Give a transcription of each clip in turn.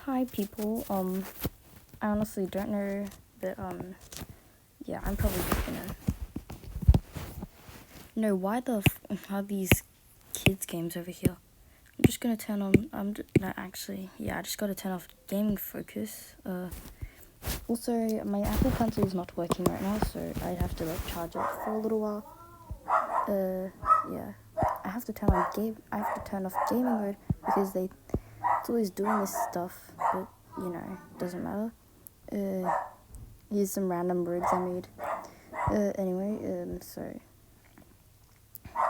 Hi people. I honestly don't know, but yeah, I'm probably just gonna. No, why the are these kids games over here? I'm just gonna turn on. No, actually, yeah, I just gotta turn off gaming focus. Also, my Apple Pencil is not working right now, so I have to like charge it for a little while. Yeah, I have to turn on game. I have to turn off gaming mode because it's always doing this stuff, but doesn't matter. Here's some random words I made. Anyway, so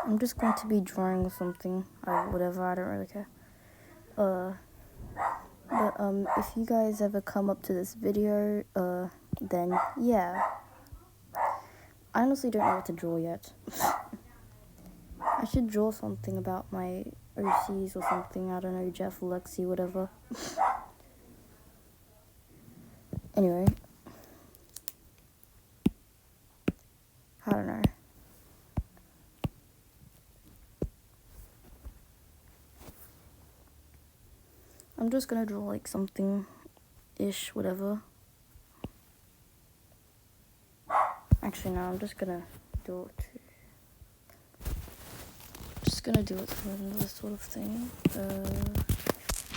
I'm just going to be drawing something or whatever. I don't really care. But if you guys ever come up to this video, then yeah. I honestly don't know what to draw yet. I should draw something about my OCs or something. I don't know, Jeff, Lexi, whatever. Anyway, I don't know. I'm just gonna draw like something-ish, whatever. Actually, no, I'm just gonna do it. Just gonna do it for this sort of thing.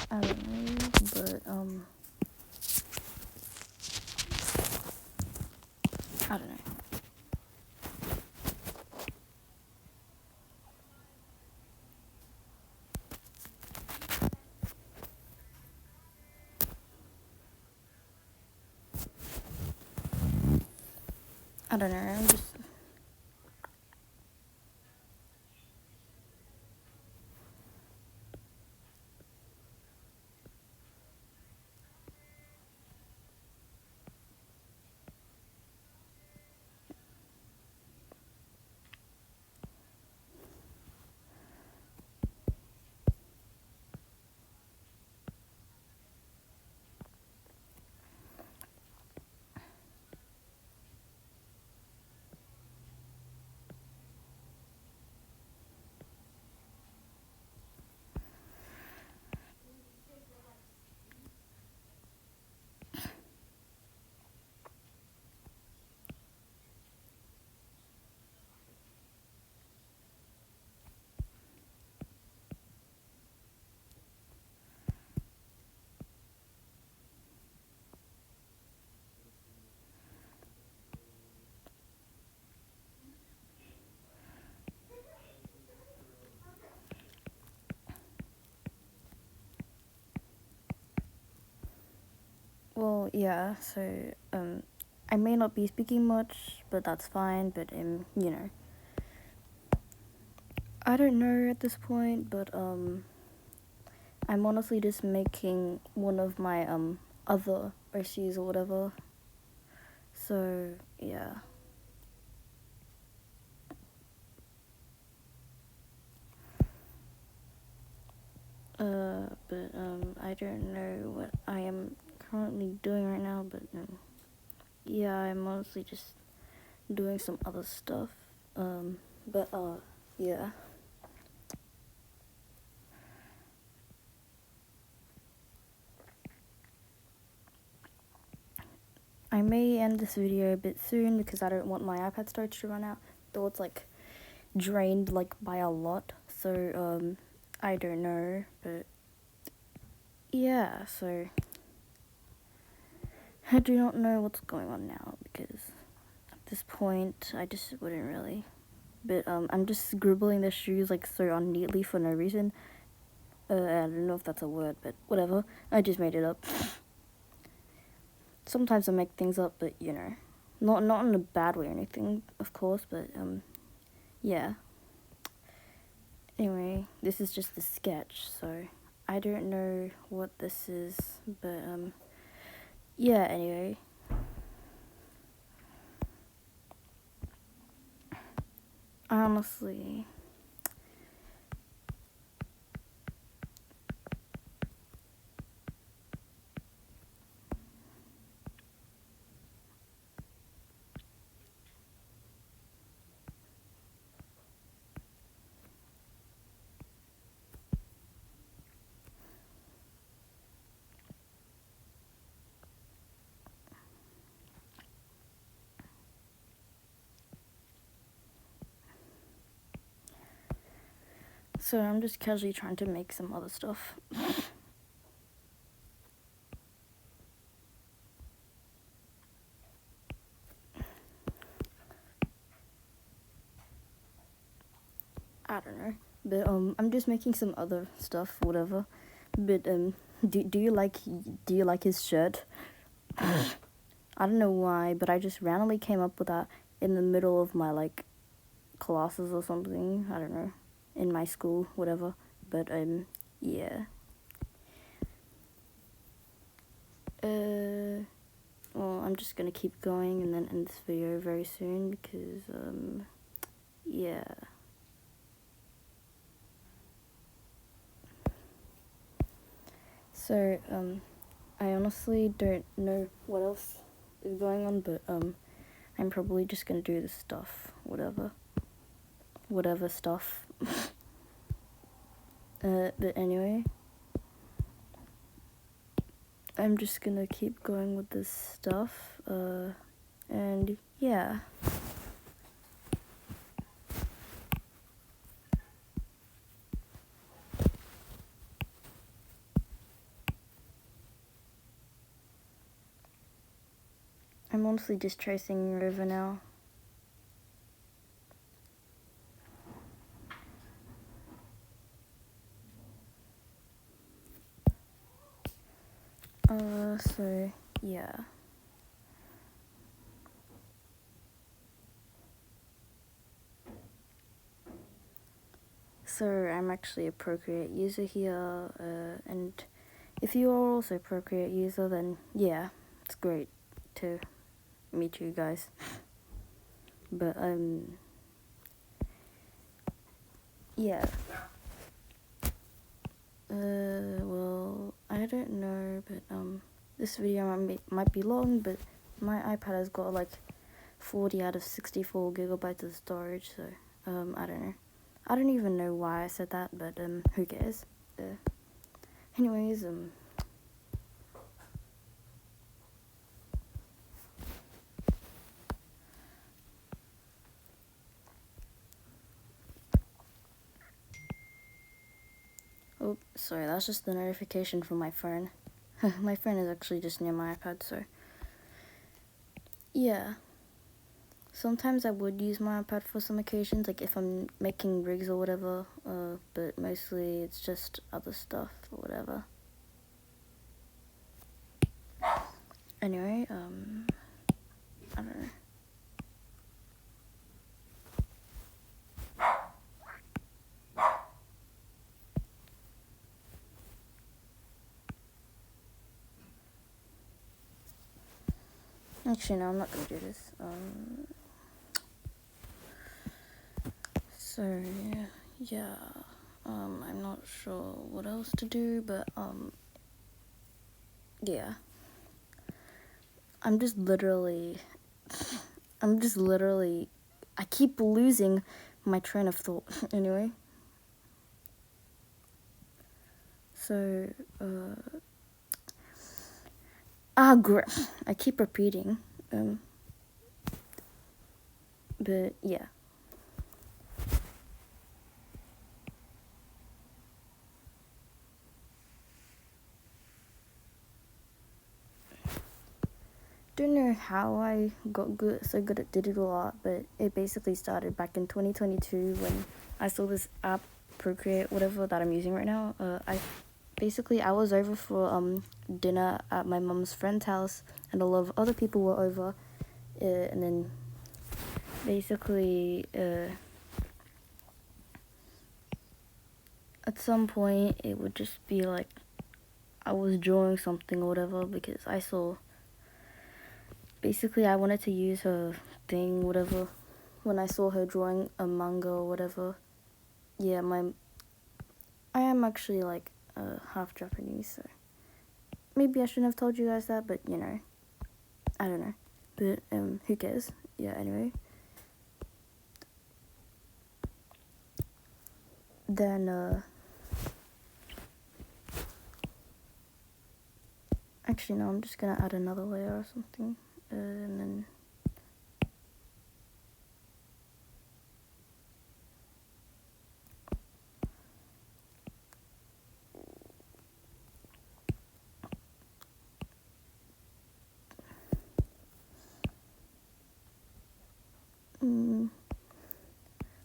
I don't know, but I don't know. I don't know. I'm just. Well, yeah. So I may not be speaking much, but that's fine. But I don't know at this point. But I'm honestly just making one of my other OCs or whatever. So yeah. But I don't know what I am currently doing right now. But yeah, I'm mostly just doing some other stuff. But yeah. I may end this video a bit soon because I don't want my iPad storage to run out. Though it's like drained like by a lot. So I don't know, but yeah, so I do not know what's going on now because at this point I just wouldn't really. But I'm just scribbling the shoes like so unneatly for no reason. I don't know if that's a word, but whatever. I just made it up. Sometimes I make things up, but not in a bad way or anything, of course. But yeah. Anyway, this is just a sketch, so I don't know what this is, but yeah. Anyway. Honestly, So I'm just casually trying to make some other stuff. I don't know, but I'm just making some other stuff, whatever. But do you like his shirt? I don't know why, but I just randomly came up with that in the middle of my like classes or something. I don't know, in my school, whatever. But yeah. Well, I'm just gonna keep going and then end this video very soon because yeah. So I honestly don't know what else is going on, but I'm probably just gonna do this stuff, whatever stuff. But anyway, I'm just gonna keep going with this stuff, and yeah. I'm honestly just tracing river now. So yeah. So I'm actually a Procreate user here, and if you are also a Procreate user, then yeah, it's great to meet you guys. But yeah. Well, I don't know, but this video might be long, but my iPad has got like 40 out of 64 gigabytes of storage, so I don't know. I don't even know why I said that, but who cares? Anyways, oh, sorry, that's just the notification from my phone. My phone is actually just near my iPad, so yeah. Sometimes I would use my iPad for some occasions, like if I'm making rigs or whatever, but mostly it's just other stuff or whatever. Anyway, I don't know. Actually, no, I'm not gonna do this. So yeah, I'm not sure what else to do, but yeah. I'm just literally, I keep losing my train of thought. Anyway. So, I keep repeating, but yeah. Don't know how I got so good at digital art, but it basically started back in 2022 when I saw this app, Procreate, whatever that I'm using right now. I was over for dinner at my mum's friend's house, and a lot of other people were over, and then basically at some point it would just be like I was drawing something or whatever because I saw. Basically, I wanted to use her thing, whatever, when I saw her drawing a manga or whatever. Yeah, I am actually like half Japanese, so maybe I shouldn't have told you guys that, but you know, I don't know. But who cares? Yeah, anyway. Then actually no, I'm just gonna add another layer or something, and then.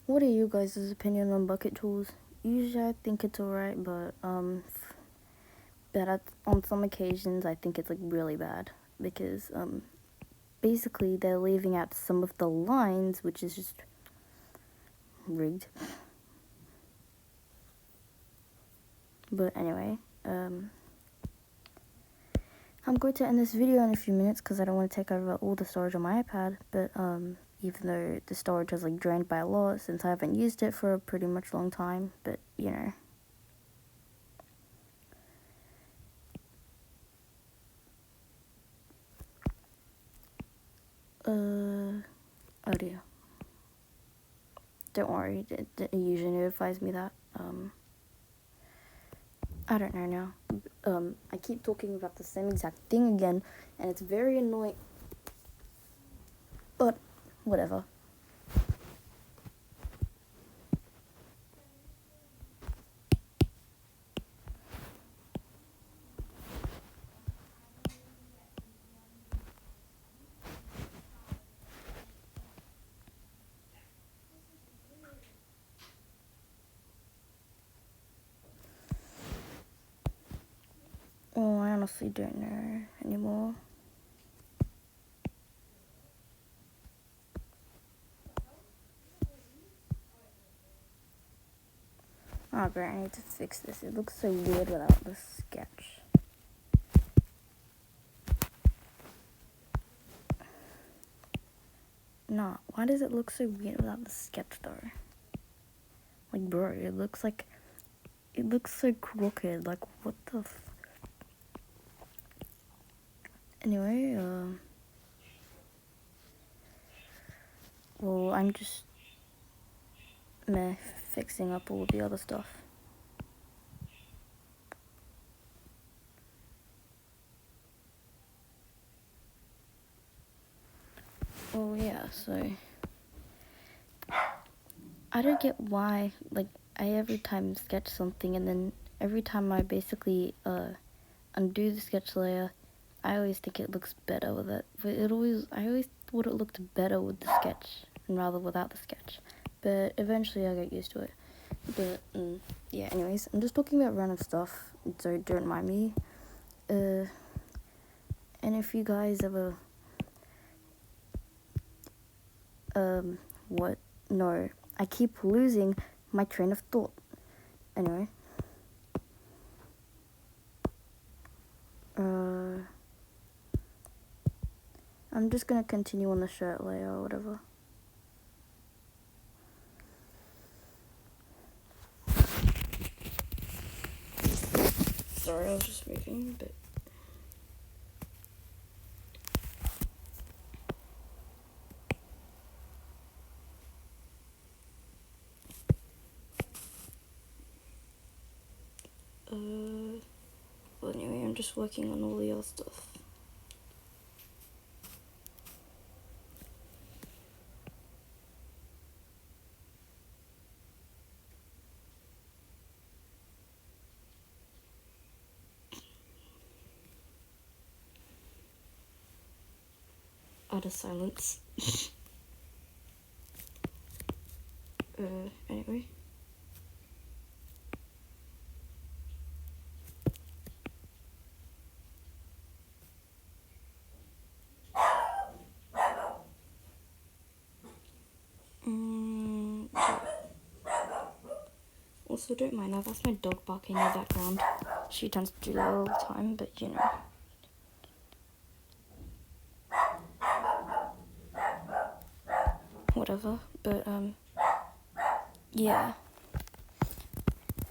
what are you guys' opinion on bucket tools? Usually I think it's alright, but on some occasions I think it's like really bad because basically they're leaving out some of the lines, which is just rigged. But anyway, I'm going to end this video in a few minutes because I don't want to take over all the storage on my iPad, but even though the storage has like drained by a lot since I haven't used it for a pretty much long time, but you know. Oh dear. Don't worry, it usually notifies me that. I don't know now. I keep talking about the same exact thing again, and it's very annoying. But, whatever. Oh, I honestly don't know anymore. Oh, great, I need to fix this. It looks so weird without the sketch. Nah, why does it look so weird without the sketch, though? Like, bro, it looks so crooked. Like, what the Anyway, well, I'm just fixing up all the other stuff. Oh yeah, so I don't get why, like, I every time sketch something and then every time I basically undo the sketch layer, I always think it looks better with it. But I always thought it looked better with the sketch and rather without the sketch. But eventually I got used to it. But yeah, anyways, I'm just talking about random stuff, so don't mind me. And if you guys ever what? No, I keep losing my train of thought. Anyway. I'm just gonna continue on the shirt layer or whatever. Sorry, I was just moving a bit. Well, anyway, I'm just working on all the other stuff. Utter silence. Anyway. Also, don't mind that. That's my dog barking in the background. She tends to do that all the time, but you know. Whatever. But, yeah.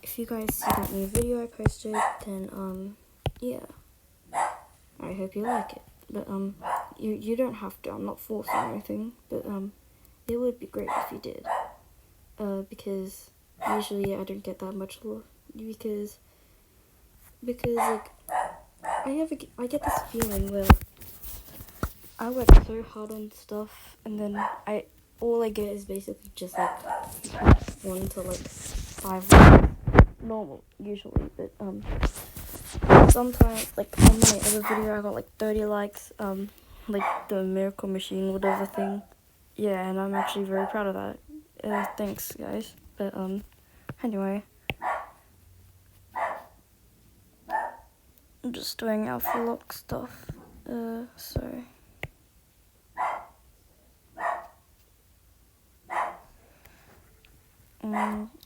If you guys see that new video I posted, then, yeah. I hope you like it. But, you don't have to. I'm not forcing or anything. But, it would be great if you did. Because usually I don't get that much love. Because like, I get this feeling where I work so hard on stuff and then all I get is basically just like 1 to like 5 likes. Normal, usually, but sometimes, like on my other video I got like 30 likes, like the Miracle Machine whatever thing. Yeah, and I'm actually very proud of that. thanks guys. But anyway, I'm just doing Alpha Lock stuff. So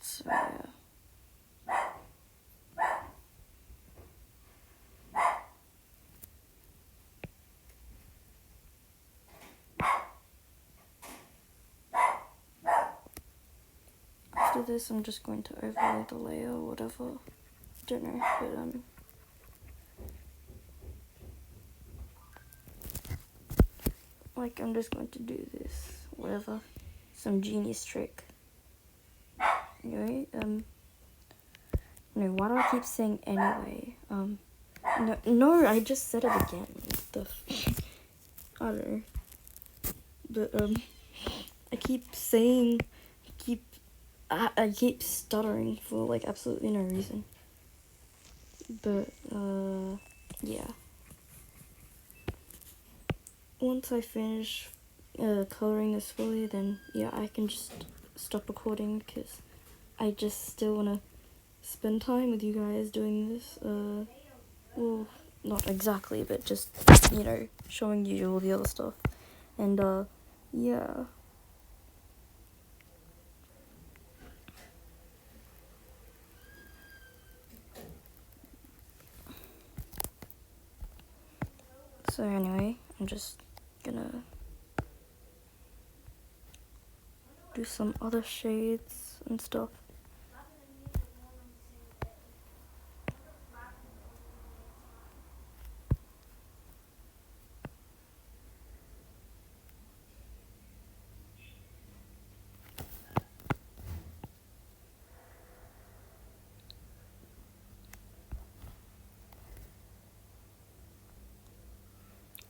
so yeah. After this, I'm just going to overlay the layer or whatever. Don't know, but like I'm just going to do this, whatever, some genius trick. Anyway, no, why do I keep saying anyway? No, I just said it again. I don't know, but I keep saying, I keep stuttering for like absolutely no reason. But yeah. Once I finish coloring this fully, then yeah, I can just stop recording because I just still wanna spend time with you guys doing this. Well, not exactly, but just, you know, showing you all the other stuff. And yeah. So anyway, I'm just gonna do some other shades and stuff.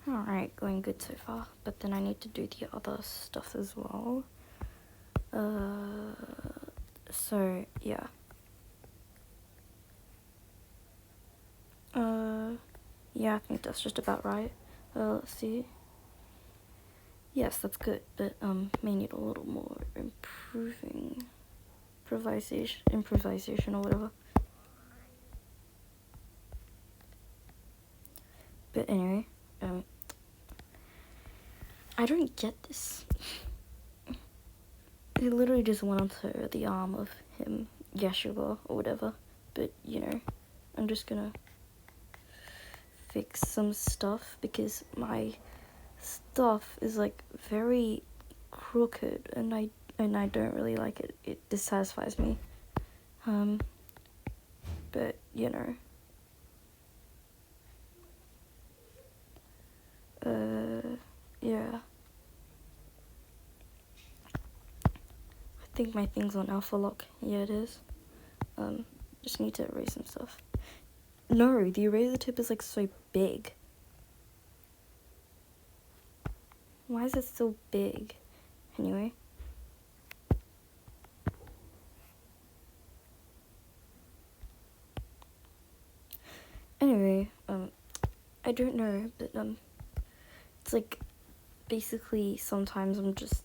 Alright, going good so far, but then I need to do the other stuff as well. So yeah. Yeah, I think that's just about right. Let's see. Yes, that's good, but may need a little more improvisation or whatever. But anyway, I don't get this. He literally just went onto the arm of him, Yeshua or whatever. But you know, I'm just gonna fix some stuff because my stuff is like very crooked and I don't really like it. It dissatisfies me. But you know. Yeah. I think my thing's on Alpha Lock. Yeah, it is. Just need to erase some stuff. No, the eraser tip is like so big. Why is it so big? Anyway. I don't know, but it's like basically sometimes I'm just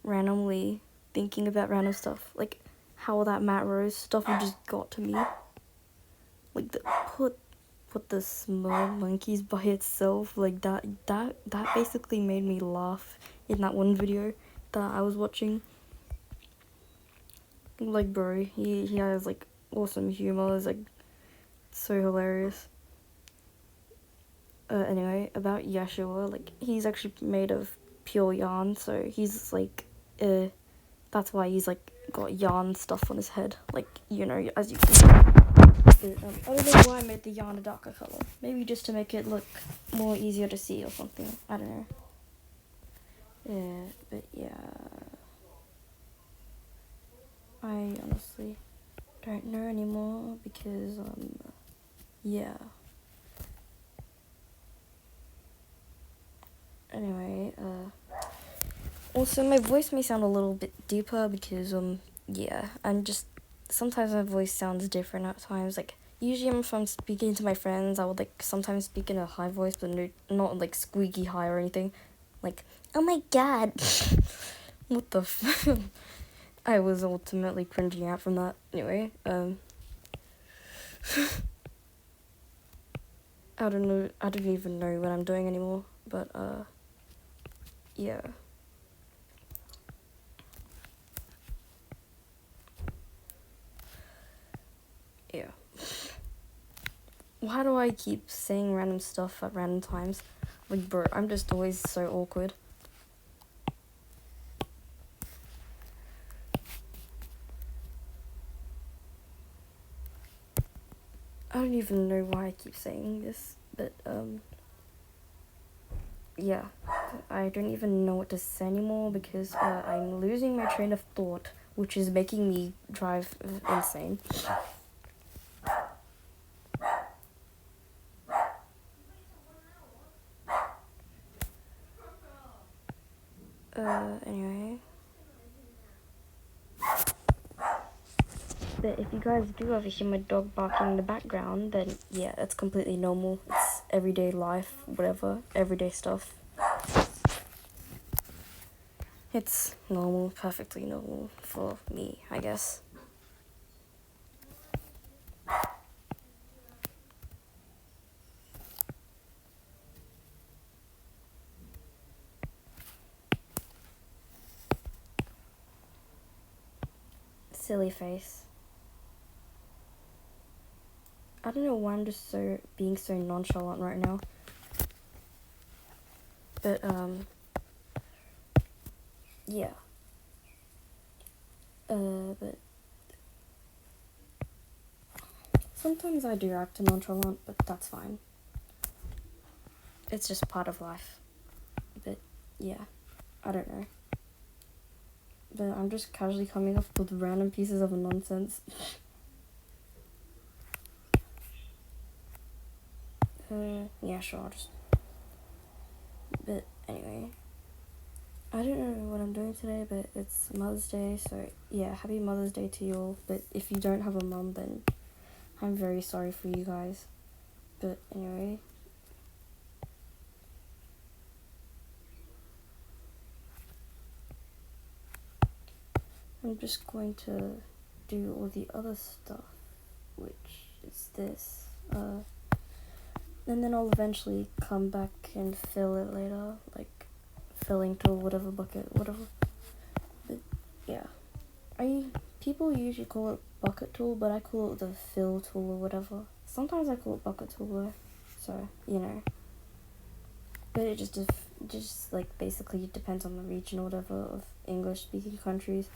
randomly thinking about random stuff, like how that Matt Rose stuff just got to me. Like put the small monkeys by itself, like that basically made me laugh in that one video that I was watching. Like bro, he has like awesome humor, it's like so hilarious. Anyway, about Yeshua, like he's actually made of pure yarn, so he's like that's why he's like got yarn stuff on his head, like, you know, as you can see. I don't know why I made the yarn a darker color. Maybe just to make it look more easier to see or something. I don't know. Yeah, but yeah. I honestly don't know anymore because, yeah. Anyway, also my voice may sound a little bit deeper because, yeah, I'm just, sometimes my voice sounds different at times, like, usually if I'm speaking to my friends, I would, like, sometimes speak in a high voice, but not, like, squeaky high or anything, like, oh my god, What the I was ultimately cringing out from that. Anyway, I don't know, I don't even know what I'm doing anymore, but, yeah. Yeah. Why do I keep saying random stuff at random times? Like, bro, I'm just always so awkward. I don't even know why I keep saying this, but, yeah. I don't even know what to say anymore because I'm losing my train of thought, which is making me drive insane. Anyway. But if you guys do ever hear my dog barking in the background, then yeah, that's completely normal. It's everyday life, whatever, everyday stuff. It's normal, perfectly normal for me, I guess. Silly face. I don't know why I'm just being so nonchalant right now. But, yeah. But sometimes I do act nonchalant, but that's fine. It's just part of life. But, yeah. I don't know. But I'm just casually coming up with random pieces of nonsense. Yeah, sure, But anyway, I don't know what I'm doing today, but it's Mother's Day, so yeah, happy Mother's Day to you all. But if you don't have a mum, then I'm very sorry for you guys. But anyway, I'm just going to do all the other stuff, which is this. And then I'll eventually come back and fill it later, like filling to whatever bucket, whatever. But yeah, people usually call it bucket tool, but I call it the fill tool or whatever. Sometimes I call it bucket tool though, so you know. But it just like basically depends on the region or whatever of English speaking countries.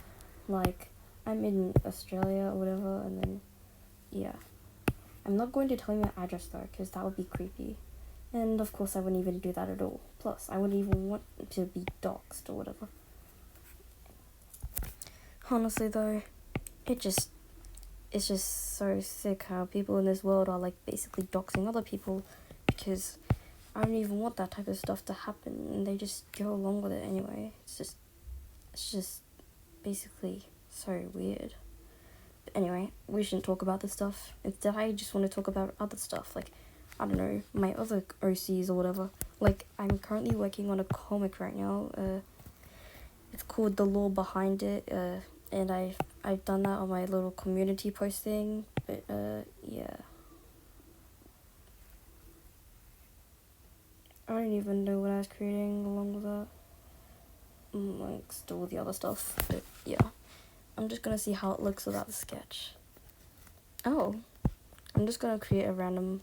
Like I'm in Australia or whatever, and then yeah. I'm not going to tell you my address though, because that would be creepy. And of course I wouldn't even do that at all. Plus, I wouldn't even want to be doxxed or whatever. Honestly though, it's just so sick how people in this world are like basically doxing other people, because I don't even want that type of stuff to happen and they just go along with it anyway. It's just basically so weird. Anyway, we shouldn't talk about this stuff. Instead, I just want to talk about other stuff, like, I don't know, my other OCs or whatever. Like, I'm currently working on a comic right now. It's called The Lore Behind It, and I've done that on my little community posting, but, yeah. I don't even know what I was creating along with that. Like, still the other stuff, but, yeah. I'm just gonna see how it looks without the sketch. Oh, I'm just gonna create a random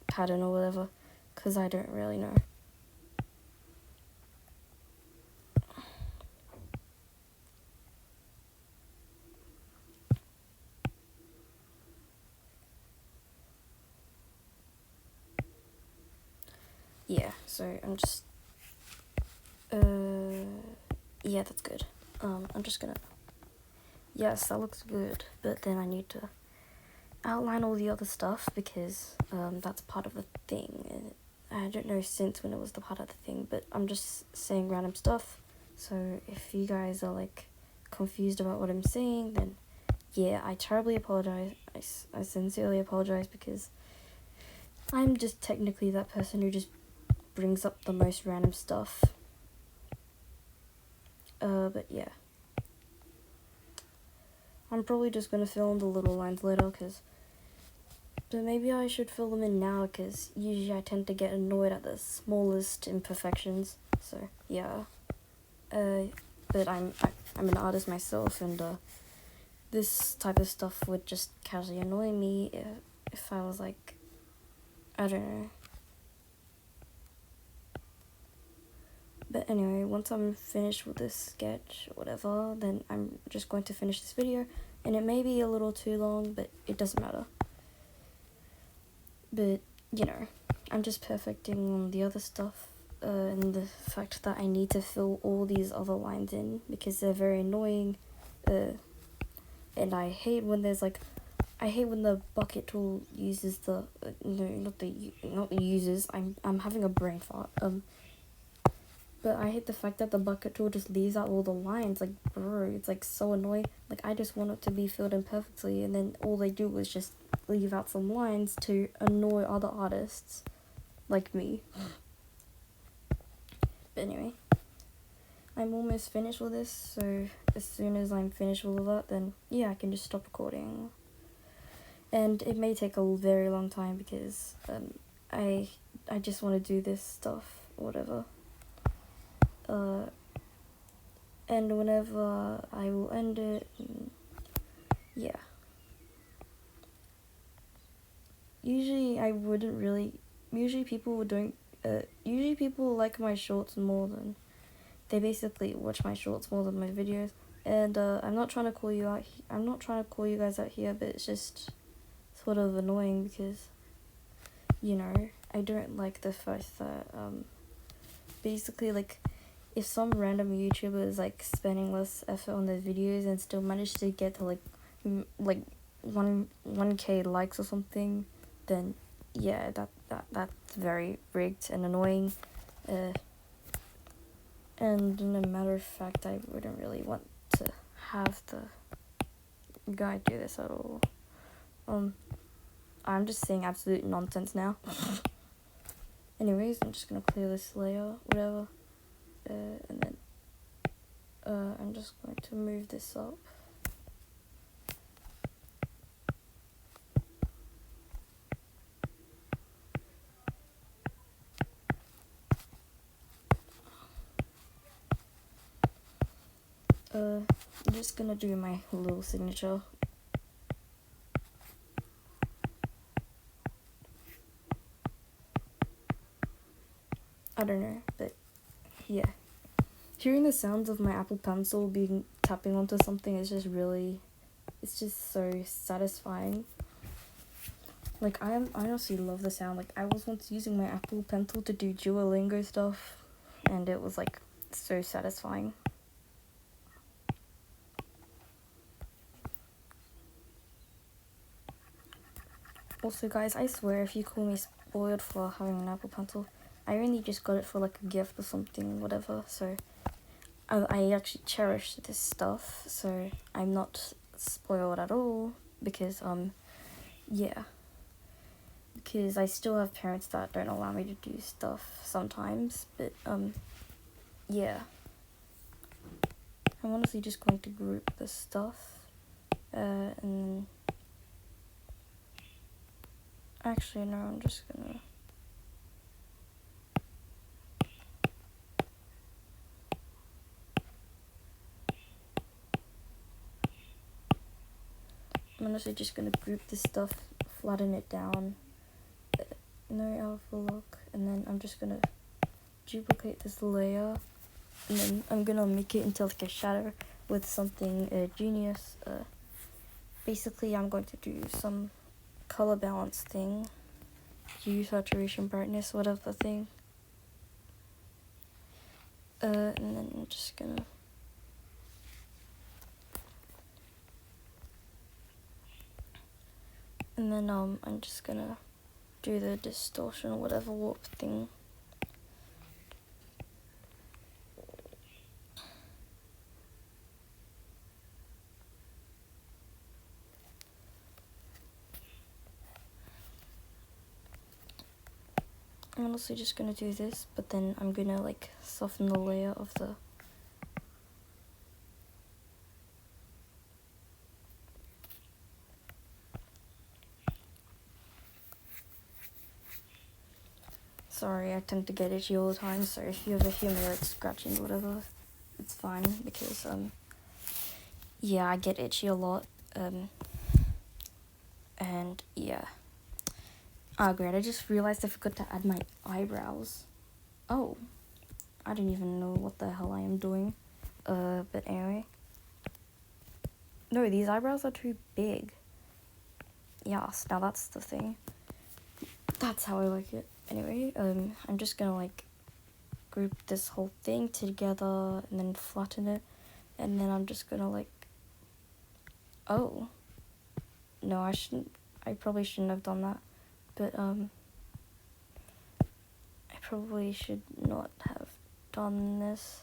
pattern or whatever, because I don't really know. Yeah, so I'm just, yeah, that's good. I'm just gonna, yes, that looks good, but then I need to outline all the other stuff, because, that's part of the thing, and I don't know since when it was the part of the thing, but I'm just saying random stuff, so if you guys are, like, confused about what I'm saying, then, yeah, I terribly apologize. I sincerely apologize, because I'm just technically that person who just brings up the most random stuff. But yeah. I'm probably just gonna fill in the little lines later, but maybe I should fill them in now, because usually I tend to get annoyed at the smallest imperfections, so yeah. But I'm an artist myself, and this type of stuff would just casually annoy me if I was like, I don't know. But anyway, once I'm finished with this sketch or whatever, then I'm just going to finish this video, and it may be a little too long, but it doesn't matter. But, you know, I'm just perfecting on the other stuff, and the fact that I need to fill all these other lines in, because they're very annoying, and I hate when there's like, I hate when the bucket tool uses the, not uses, I'm having a brain fart, but I hate the fact that the bucket tool just leaves out all the lines, like, bro, it's like so annoying. Like, I just want it to be filled in perfectly, and then all they do is just leave out some lines to annoy other artists, like me. But anyway, I'm almost finished with this, so as soon as I'm finished with all that, then yeah, I can just stop recording. And it may take a very long time, because I just want to do this stuff, whatever. And whenever I will end it, yeah. Usually people like my shorts more than, they basically watch my shorts more than my videos, and I'm not trying to call you guys out here, but it's just sort of annoying, because, you know, I don't like the fact that, basically, like, if some random YouTuber is like spending less effort on their videos and still manage to get to like 1K likes or something, then yeah, that's very rigged and annoying. And in a matter of fact, I wouldn't really want to have the guy do this at all. I'm just saying absolute nonsense now. Anyways, I'm just gonna clear this layer, whatever. And then I'm just going to move this up. I'm just gonna do my little signature. I don't know, but yeah. Hearing the sounds of my Apple Pencil tapping onto something is just really, it's just so satisfying. Like, I honestly love the sound. Like, I was once using my Apple Pencil to do Duolingo stuff, and it was like so satisfying. Also, guys, I swear, if you call me spoiled for having an Apple Pencil, I only just got it for like a gift or something, whatever, so I actually cherish this stuff, so I'm not spoiled at all, because, yeah. Because I still have parents that don't allow me to do stuff sometimes, but, yeah. I'm honestly just going to group this stuff, and then, actually, no, I'm just gonna, I'm honestly just gonna group this stuff, flatten it down, no alpha look, and then I'm just gonna duplicate this layer, and then I'm gonna make it into like a shadow with something genius. Basically, I'm going to do some color balance thing, hue, saturation, brightness, whatever thing. And then I'm just gonna, and then I'm just gonna do the distortion or whatever warp thing. I'm also just gonna do this, but then I'm gonna like soften the layer of the sorry, I tend to get itchy all the time, so if you ever hear me like scratching or whatever, it's fine because yeah, I get itchy a lot. And yeah. Oh great, I just realized I forgot to add my eyebrows. Oh. I don't even know what the hell I am doing. But anyway. No, these eyebrows are too big. Yes, now that's the thing. That's how I like it. Anyway, I'm just gonna like group this whole thing together and then flatten it. And then I'm just gonna like, oh. No, I probably shouldn't have done that. But, I probably should not have done this.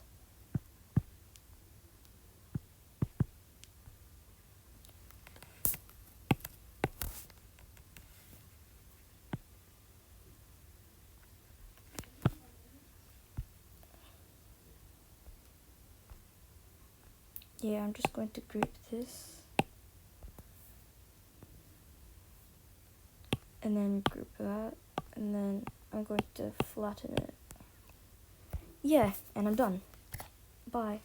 Yeah, I'm just going to group this. And then group that. And then I'm going to flatten it. Yeah, and I'm done. Bye.